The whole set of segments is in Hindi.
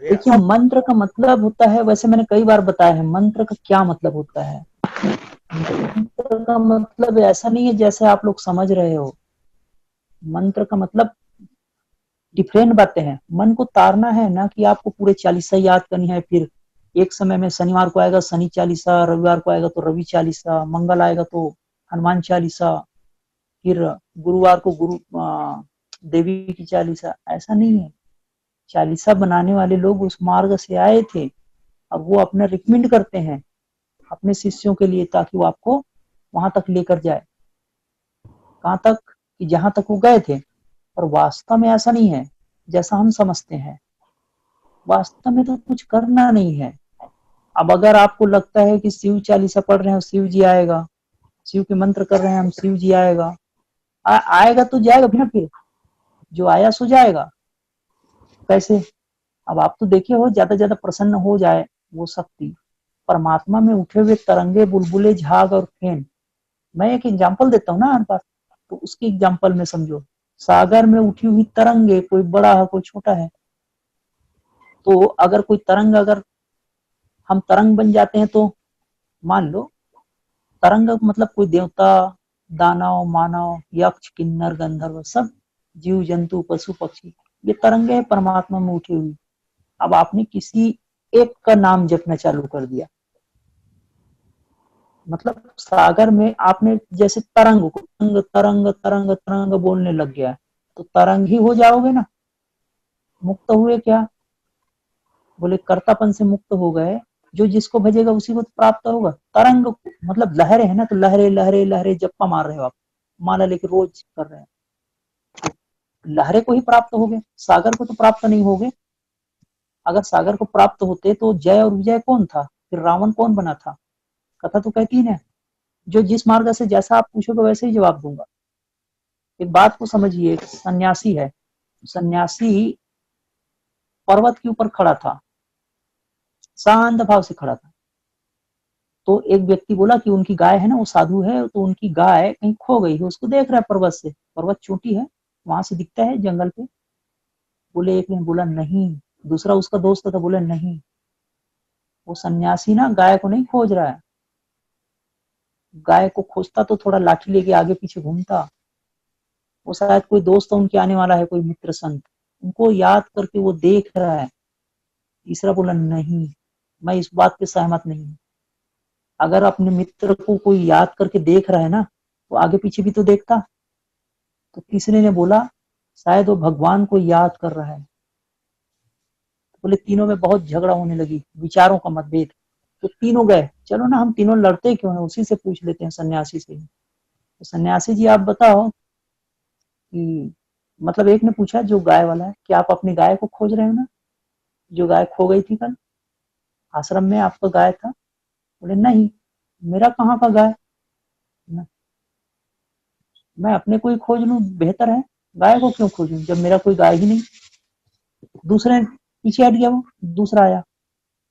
देखिए, मंत्र का मतलब होता है, वैसे मैंने कई बार बताया है मंत्र का क्या मतलब होता है। मंत्र का मतलब ऐसा नहीं है जैसे आप लोग समझ रहे हो। मंत्र का मतलब डिफरेंट बातें हैं। मन को तारना है ना, कि आपको पूरे चालीसा याद करनी है। फिर एक समय में शनिवार को आएगा शनि चालीसा, रविवार को आएगा तो रवि चालीसा, मंगल आएगा तो हनुमान चालीसा, फिर गुरुवार को गुरु देवी की चालीसा। ऐसा नहीं है। चालीसा बनाने वाले लोग उस मार्ग से आए थे। अब वो अपना रिकमेंड करते हैं अपने शिष्यों के लिए, ताकि वो आपको वहां तक लेकर जाए। कहाँ तक? कि जहां तक वो गए थे। पर वास्तव में ऐसा नहीं है जैसा हम समझते हैं। वास्तव में तो कुछ करना नहीं है। अब अगर आपको लगता है कि शिव चालीसा पढ़ रहे हैं शिव जी आएगा, शिव के मंत्र कर रहे हैं हम शिव जी आएगा, आएगा तो जाएगा भी ना। फिर जो आया सो जाएगा। कैसे? अब आप तो देखे हो, ज्यादा ज्यादा प्रसन्न हो जाए वो शक्ति। परमात्मा में उठे हुए तरंगे, बुलबुले, झाग और फेन। मैं एक एग्जांपल देता हूँ ना हर बार, तो उसकी एग्जांपल में समझो। सागर में उठी हुई तरंगे, कोई बड़ा है कोई छोटा है। तो अगर कोई तरंग, अगर हम तरंग बन जाते हैं तो मान लो, तरंग मतलब कोई देवता, दानव, मानव, यक्ष, किन्नर, गंधर्व, सब जीव जंतु, पशु पक्षी, ये तरंगे है परमात्मा में उठी हुई। अब आपने किसी एक का नाम जपना चालू कर दिया, मतलब सागर में आपने जैसे तरंग को तरंग तरंग तरंग तरंग बोलने लग गया, तो तरंग ही हो जाओगे ना। मुक्त हुए क्या? बोले कर्तापन से मुक्त हो गए। जो जिसको भजेगा उसी को तो प्राप्त होगा। तरंग मतलब लहरें है ना, तो लहरे लहरे लहरे जप्पा मार रहे हो आप, माला लेके रोज कर रहे हैं, लहरें को ही प्राप्त हो गए, सागर को तो प्राप्त नहीं हो गए। अगर सागर को प्राप्त होते तो जय और विजय कौन था, फिर रावण कौन बना था? कथा तो कहती है ना। जो जिस मार्ग से जैसा आप पूछोगे वैसे ही जवाब दूंगा। एक बात को समझिए, एक सन्यासी है, सन्यासी पर्वत के ऊपर खड़ा था, शांत भाव से खड़ा था। तो एक व्यक्ति बोला कि उनकी गाय है ना, वो साधु है, तो उनकी गाय कहीं खो गई है, उसको देख रहा है पर्वत से, पर्वत चोटी है, वहां से दिखता है जंगल पे। बोले, एक ने बोला नहीं, दूसरा उसका दोस्त था, बोले नहीं, वो सन्यासी ना गाय को नहीं खोज रहा है। गाय को खोजता तो थोड़ा लाठी लेके आगे पीछे घूमता। वो शायद कोई दोस्त उनके आने वाला है, कोई मित्र संत, उनको याद करके वो देख रहा है। तीसरा बोला नहीं, मैं इस बात पे सहमत नहीं हूँ। अगर अपने मित्र को कोई याद करके देख रहा है ना, तो आगे पीछे भी तो देखता। तो तीसरे ने बोला शायद वो भगवान को याद कर रहा है। तो बोले, तीनों में बहुत झगड़ा होने लगी, विचारों का मतभेद। तो तीनों गए, चलो ना हम तीनों लड़ते क्यों है, उसी से पूछ लेते हैं, सन्यासी से ही। तो सन्यासी जी आप बताओ कि, मतलब एक ने पूछा जो गाय वाला है, कि आप अपनी गाय को खोज रहे हो ना, जो गाय खो गई थी कल आश्रम में, आपका गाय था? बोले नहीं, मेरा कहाँ का गाय, मैं अपने को ही खोज लूं बेहतर है, गाय को क्यों खोजूं जब मेरा कोई गाय ही नहीं। दूसरे पीछे हट गया, वो दूसरा आया,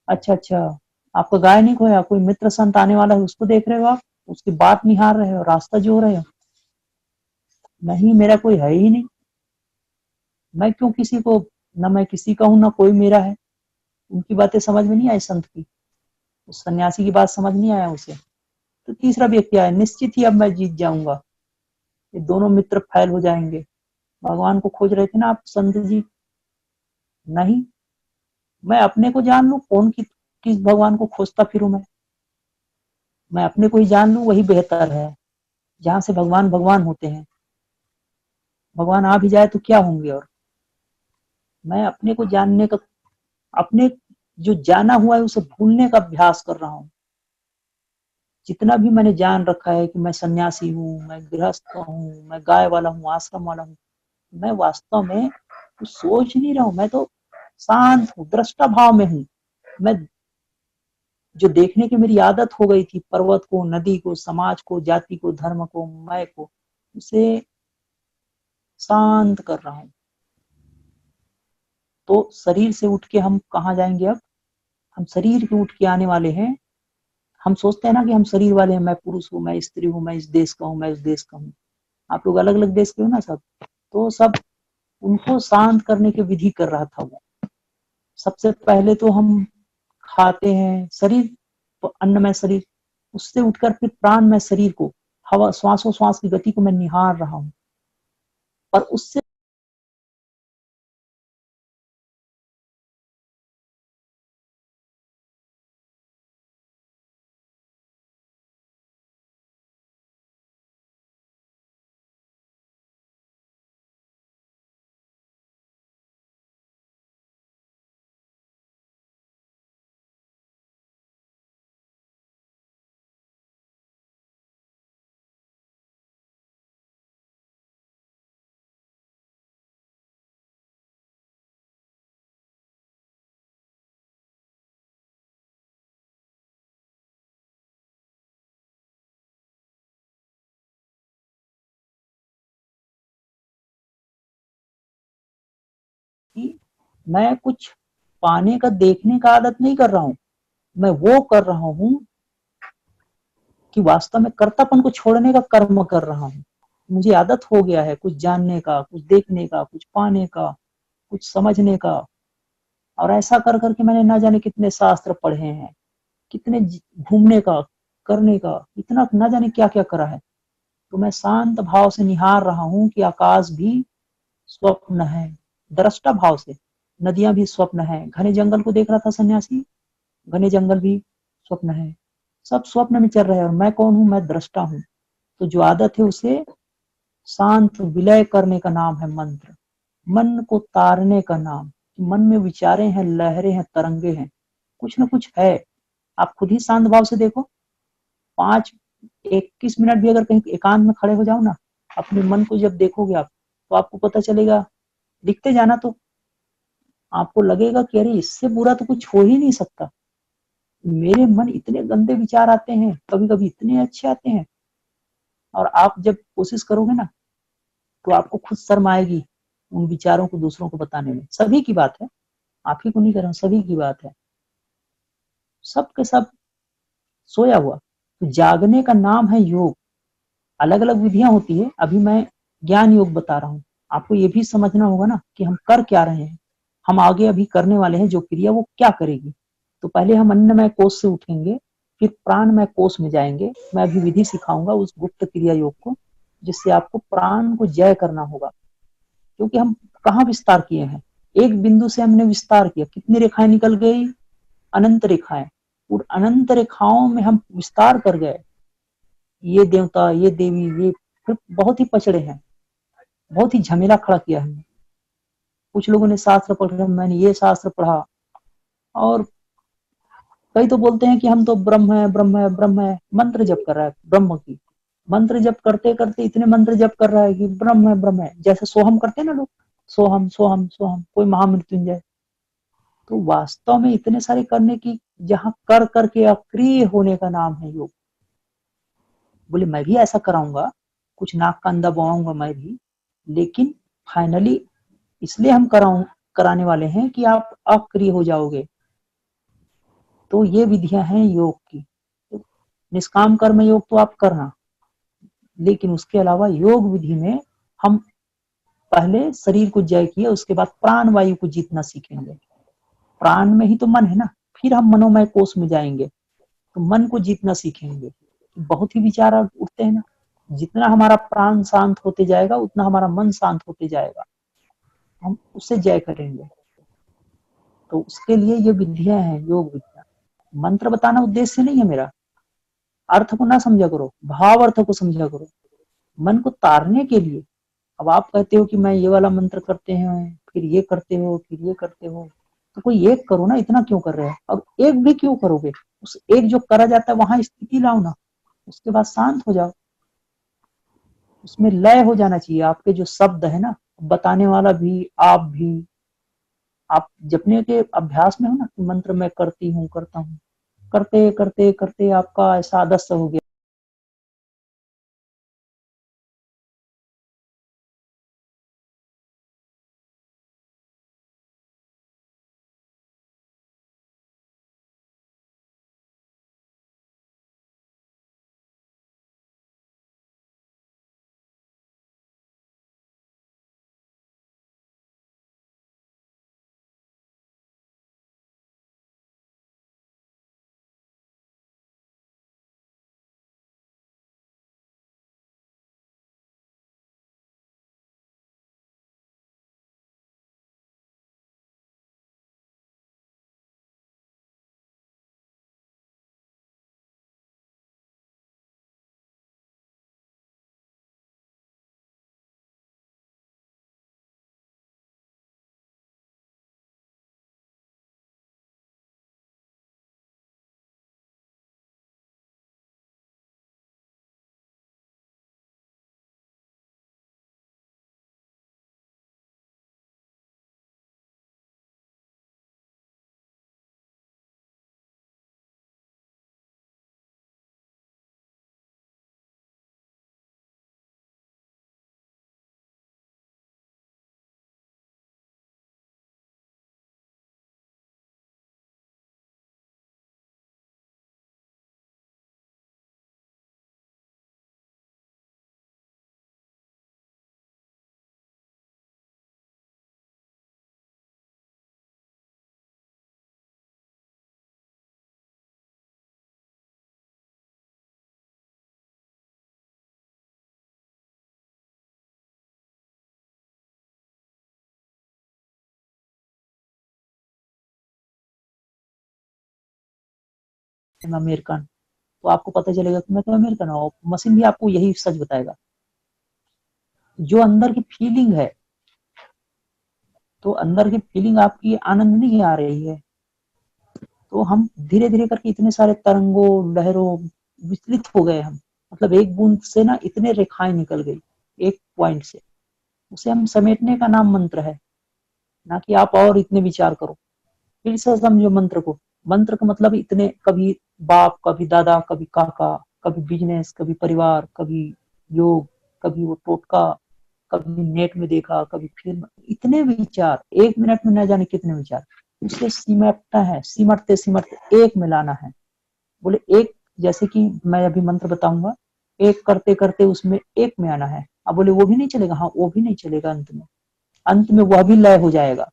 अच्छा अच्छा, आपका गाय नहीं खोया, कोई मित्र संत आने वाला है उसको देख रहे हो आप, उसकी बात निहार रहे हो, रास्ता जो रहे हो। नहीं, मेरा कोई है ही नहीं, मैं क्यों किसी को, ना मैं किसी का हूं ना कोई मेरा है। उनकी बातें समझ में नहीं आई संत की, उस सन्यासी की बात समझ नहीं आया उसे। तो तीसरा व्यक्ति आया, निश्चित ही अब मैं जीत जाऊंगा, ये दोनों मित्र फैल हो जाएंगे। भगवान को खोज रहे थे ना आप संत जी? नहीं, मैं अपने को जान लूं, कौन किस भगवान को खोजता फिरूं मैं अपने को ही जान लूं, वही बेहतर है। जहां से भगवान भगवान होते हैं, भगवान आ भी जाए तो क्या होंगे। और मैं अपने को जानने का, अपने जो जाना हुआ है उसे भूलने का अभ्यास कर रहा हूँ। जितना भी मैंने जान रखा है कि मैं सन्यासी हूँ, मैं गृहस्थ हूँ, मैं गाय वाला हूँ, आश्रम वाला हूँ, मैं वास्तव में कुछ सोच नहीं रहा हूँ। मैं तो शांत हूँ, दृष्टा भाव में हूँ। मैं जो देखने की मेरी आदत हो गई थी, पर्वत को, नदी को, समाज को, जाति को, धर्म को, मैं को, उसे शांत कर रहा हूँ। तो शरीर से उठ के हम कहाँ जाएंगे अब? हम शरीर के उठ के आने वाले हैं। हम सोचते हैं ना कि हम शरीर वाले हैं, मैं पुरुष हूँ, मैं स्त्री हूँ, मैं इस देश का हूँ, मैं उस देश का हूँ। आप लोग अलग अलग देश के हो ना सब। तो सब उनको शांत करने की विधि कर रहा था वो, सबसे पहले तो हम खाते हैं, शरीर अन्नमय शरीर, उससे उठकर फिर प्राणमय शरीर को, हवा श्वासोश्वास की गति को मैं निहार रहा हूँ। और उससे कि मैं कुछ पाने का देखने का आदत नहीं कर रहा हूँ, मैं वो कर रहा हूँ कि वास्तव में कर्तापन को छोड़ने का कर्म कर रहा हूँ। मुझे आदत हो गया है कुछ जानने का, कुछ देखने का, कुछ पाने का, कुछ समझने का। और ऐसा कर करके मैंने ना जाने कितने शास्त्र पढ़े हैं, कितने घूमने का, करने का, इतना ना जाने क्या क्या करा है। तो मैं शांत भाव से निहार रहा हूँ कि आकाश भी स्वप्न है, दृष्टा भाव से। नदियां भी स्वप्न है। घने जंगल को देख रहा था सन्यासी, घने जंगल भी स्वप्न है। सब स्वप्न में चल रहे हैं और मैं कौन हूँ? मैं दृष्टा हूँ। तो जो आदत है उसे शांत विलय करने का नाम है मंत्र। मन को तारने का नाम। मन में विचारे हैं, लहरें हैं, तरंगे हैं, कुछ ना कुछ है। आप खुद ही शांत भाव से देखो, 5-21 मिनट भी अगर कहीं एकांत में खड़े हो जाओ ना, अपने मन को जब देखोगे आप, तो आपको पता चलेगा, दिखते जाना तो आपको लगेगा कि अरे इससे बुरा तो कुछ हो ही नहीं सकता। मेरे मन इतने गंदे विचार आते हैं, कभी कभी इतने अच्छे आते हैं। और आप जब कोशिश करोगे ना, तो आपको खुद शर्म आएगी उन विचारों को दूसरों को बताने में। सभी की बात है, आप ही को नहीं कर रहा हूं, सभी की बात है। सब के सब सोया हुआ। तो जागने का नाम है योग। अलग अलग विधियां होती है, अभी मैं ज्ञान योग बता रहा हूँ। आपको ये भी समझना होगा ना कि हम कर क्या रहे हैं, हम आगे अभी करने वाले हैं जो क्रिया वो क्या करेगी। तो पहले हम अन्नमय कोष से उठेंगे, फिर प्राणमय कोष में जाएंगे। मैं अभी विधि सिखाऊंगा उस गुप्त क्रिया योग को, जिससे आपको प्राण को जय करना होगा। क्योंकि हम कहाँ विस्तार किए हैं, एक बिंदु से हमने विस्तार किया, कितनी रेखाएं निकल गई? अनंत रेखाएं। और अनंत रेखाओं में हम विस्तार कर गए। ये देवता, ये देवी, ये फिर बहुत ही पचड़े हैं, बहुत ही झमेला खड़ा किया है। कुछ लोगों ने शास्त्र पढ़ा, मैंने ये शास्त्र पढ़ा। और कई तो बोलते हैं कि हम तो ब्रह्म है, ब्रह्म है, ब्रह्म है। मंत्र जप कर रहा है ब्रह्म की। मंत्र जप करते करते इतने मंत्र जप कर रहा है कि ब्रह्म है, ब्रह्म है। जैसे सोहम करते हैं ना लोग, सोहम सोहम सोहम, कोई महामृत्युंजय। तो वास्तव में इतने सारे करने की, जहां कर करके अक्रिय होने का नाम है योग। बोले मैं भी ऐसा कराऊंगा, कुछ नाक का अंदा बोआऊंगा मैं भी, लेकिन फाइनली इसलिए हम कराने वाले हैं कि आप अक्रिय हो जाओगे। तो ये विधियां हैं योग की। तो निष्काम कर्म योग तो आप करना, लेकिन उसके अलावा योग विधि में हम पहले शरीर को जय किए, उसके बाद प्राण वायु को जीतना सीखेंगे। प्राण में ही तो मन है ना, फिर हम मनोमय कोष में जाएंगे, तो मन को जीतना सीखेंगे। बहुत ही विचार उठते हैं ना, जितना हमारा प्राण शांत होते जाएगा उतना हमारा मन शांत होते जाएगा, हम उससे जय करेंगे। तो उसके लिए ये विधियां हैं, योग विद्या। मंत्र बताना उद्देश्य नहीं है मेरा। अर्थ को ना समझा करो, भाव अर्थ को समझा करो, मन को तारने के लिए। अब आप कहते हो कि मैं ये वाला मंत्र करते हैं, फिर ये करते हो, फिर ये करते हो, तो कोई एक करो ना, इतना क्यों कर रहे हो? अब एक भी क्यों करोगे? उस एक जो करा जाता है वहां स्थिति लाओ ना, उसके बाद शांत हो जाओ। उसमें लय हो जाना चाहिए। आपके जो शब्द है ना, बताने वाला भी, आप भी, आप जपने के अभ्यास में हो ना, मंत्र मैं करती हूँ, करता हूँ, करते करते करते आपका ऐसा आदत हो गया। मैं अमेरिकन, तो आपको पता चलेगा कि मैं तो अमेरिकन हूँ। मशीन भी आपको यही सच बताएगा। जो अंदर की फीलिंग है, तो अंदर की फीलिंग आपकी आनंद नहीं आ रही है, तो हम धीरे धीरे करके इतने सारे तरंगों लहरों विचलित हो गए हम। मतलब एक बूंद से ना इतने रेखाएं निकल गई एक पॉइंट से, उसे हम समेटने का नाम मंत्र है, ना कि आप और इतने विचार करो। फिर से समझो मंत्र को। मंत्र का मतलब इतने, कभी बाप, कभी दादा, कभी काका, कभी बिजनेस, कभी परिवार, कभी योग, कभी वो टोटका, कभी नेट में देखा, कभी फिल्म, इतने विचार एक मिनट में न जाने कितने विचार। उसे सिमटना है, सिमटते सिमटते एक में लाना है। बोले एक, जैसे कि मैं अभी मंत्र बताऊंगा, एक करते करते उसमें एक में आना है। अब बोले वो भी नहीं चलेगा, हाँ वो भी नहीं चलेगा, अंत में वह भी लय हो जाएगा,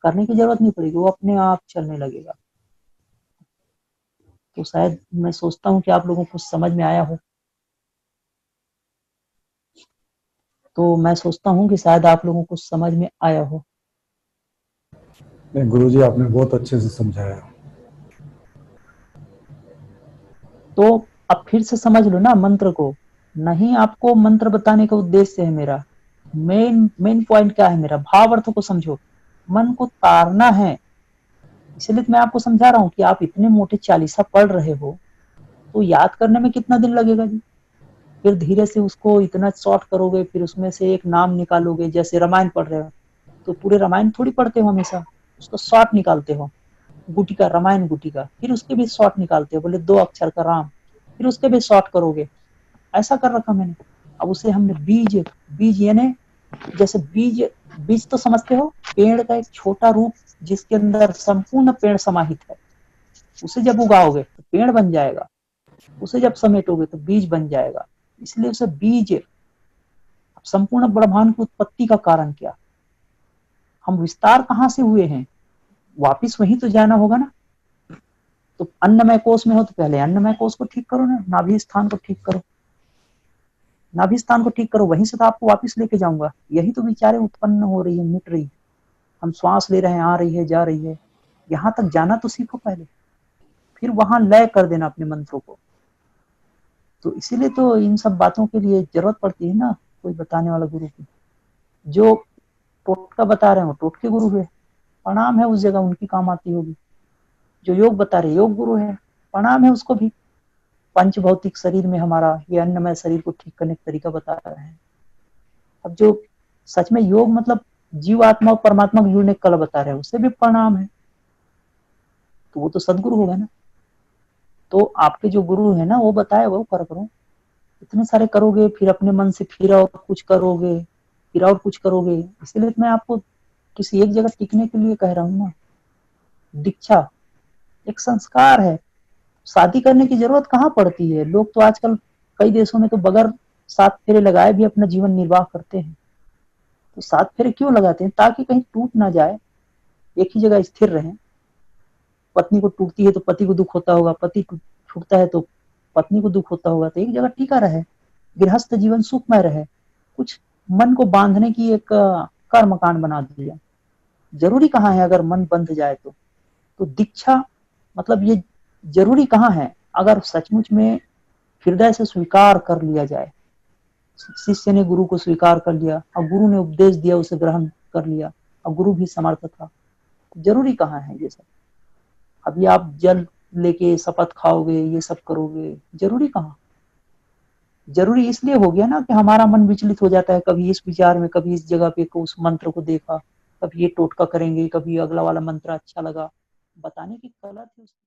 करने की जरूरत नहीं पड़ेगी, वो अपने आप चलने लगेगा। तो शायद मैं सोचता हूँ कि आप लोगों को समझ में आया हो। तो मैं सोचता हूँ कि शायद आप लोगों को समझ में आया हो। नहीं गुरुजी, आपने बहुत अच्छे से समझाया। तो अब फिर से समझ लो ना मंत्र को। नहीं, आपको मंत्र बताने का उद्देश्य है मेरा, मेन मेन पॉइंट क्या है मेरा, भाव अर्थ को समझो, मन को तारना है। इसलिए तो मैं आपको समझा रहा हूँ कि आप इतने मोटे चालीसा पढ़ रहे हो, तो याद करने में कितना दिन लगेगा जी। फिर धीरे से उसको इतना शॉर्ट करोगे, फिर उसमें से एक नाम निकालोगे। जैसे रामायण पढ़ रहे हो, तो पूरे रामायण थोड़ी पढ़ते हो हमेशा, उसको शॉर्ट निकालते हो। गुटिका, रामायण गुटिका, फिर उसके भी शॉर्ट निकालते हो, बोले 2 अक्षर का राम, फिर उसके भी शॉर्ट करोगे। ऐसा कर रखा मैंने। अब उसे हमने बीज, बीज यानी, जैसे बीज, बीज तो समझते हो, पेड़ का एक छोटा रूप जिसके अंदर संपूर्ण पेड़ समाहित है। उसे जब उगाओगे तो पेड़ बन जाएगा, उसे जब समेटोगे तो बीज बन जाएगा। इसलिए उसे बीज। संपूर्ण ब्रह्मांड की उत्पत्ति का कारण क्या, हम विस्तार कहाँ से हुए हैं, वापिस वहीं तो जाना होगा ना। तो अन्नमय कोष में हो तो पहले अन्नमय कोष को ठीक करो ना, नाभि स्थान को ठीक करो, नाभि स्थान को ठीक करो, वहीं से तो आपको वापस लेके जाऊंगा। यही तो विचारें उत्पन्न हो रही है, मिट रही है। हम श्वास ले रहे हैं, आ रही है, जा रही है, यहाँ तक जाना तो सीखो पहले, फिर वहां लय कर देना अपने मंत्रों को। तो इसीलिए तो इन सब बातों के लिए जरूरत पड़ती है ना, कोई बताने वाला गुरु की। जो टोटका बता रहे हो टोटके गुरु है, प्रणाम है, उस जगह उनकी काम आती होगी। जो योग बता रहे योग गुरु है, प्रणाम है उसको भी। पंच भौतिक शरीर में हमारा ये अन्नमय शरीर को ठीक करने का तरीका बता रहे हैं। अब जो सच में योग मतलब जीव आत्मा और परमात्मा को जुड़ने का कला बता रहे हैं, उससे भी प्रणाम है। तो वो तो सदगुरु होगा ना। तो आपके जो गुरु है ना, वो बताए वो कर करो। इतने सारे करोगे, फिर अपने मन से फिर और कुछ करोगे, फिर और कुछ करोगे। इसलिए मैं आपको किसी एक जगह टिकने के लिए कह रहा हूँ ना। दीक्षा एक संस्कार है। शादी करने की जरूरत कहाँ पड़ती है। लोग तो आजकल कई देशों में तो बगैर 7 फेरे लगाए भी अपना जीवन निर्वाह करते हैं। तो 7 फेरे क्यों लगाते हैं, ताकि कहीं टूट ना जाए, एक ही जगह स्थिर रहे। पत्नी को टूटती है तो पति को दुख होता होगा, पति छूटता है तो पत्नी को दुख होता होगा, तो एक जगह टिका रहे, गृहस्थ जीवन सुखमय रहे। कुछ मन को बांधने की एक कर्म कांड बना दिया। जरूरी कहाँ है अगर मन बंध जाए तो दीक्षा मतलब ये जरूरी कहाँ है, अगर सचमुच में हृदय से स्वीकार कर लिया जाए। शिष्य ने गुरु को स्वीकार कर लिया, और गुरु ने उपदेश दिया, उसे ग्रहण कर लिया, और गुरु भी समर्थ था। जरूरी कहाँ है ये सब। अभी आप जल लेके शपथ खाओगे, ये सब करोगे, जरूरी कहाँ। जरूरी इसलिए हो गया ना कि हमारा मन विचलित हो जाता है, कभी इस विचार में, कभी इस जगह पे, उस मंत्र को देखा, कभी ये टोटका करेंगे, कभी अगला वाला मंत्र अच्छा लगा। बताने की कला थी उसकी।